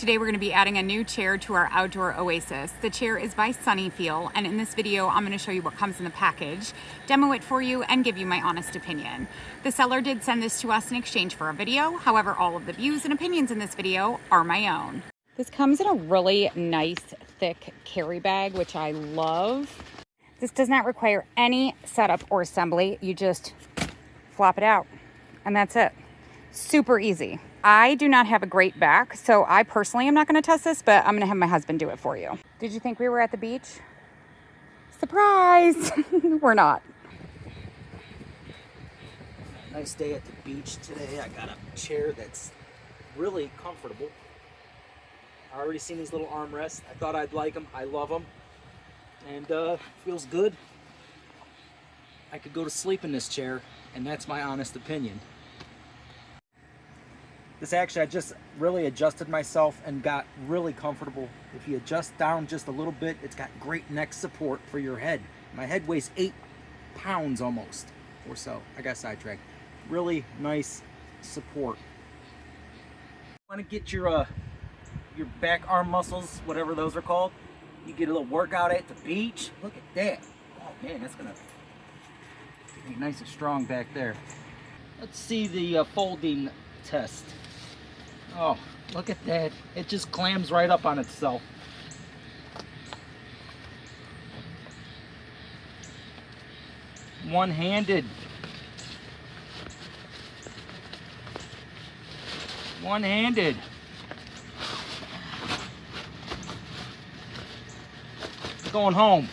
Today we're going to be adding a new chair to our outdoor oasis. The chair is by SUNNYFEEL, and in this video I'm going to show you what comes in the package, demo it for you, and give you my honest opinion. The seller did send this to us in exchange for a video, however all of the views and opinions in this video are my own. This comes in a really nice thick carry bag, which I love. This does not require any setup or assembly. You just flop it out and that's it. Super easy. I do not have a great back, so I personally am not going to test this, but I'm going to have my husband do it for you. Did you think we were at the beach? Surprise! We're not. Nice day at the beach today. I got a chair that's really comfortable. I already seen these little armrests. I thought I'd like them. I love them. And feels good. I could go to sleep in this chair, and that's my honest opinion. This actually, I just really adjusted myself and got really comfortable. If you adjust down just a little bit, it's got great neck support for your head. My head weighs 8 pounds almost, or so. I got sidetracked. Really nice support. Want to get your back arm muscles, whatever those are called. You get a little workout at the beach. Look at that. Oh man, that's gonna get me nice and strong back there. Let's see the folding test. Oh, look at that. It just clams right up on itself. One-handed. One-handed. Going home.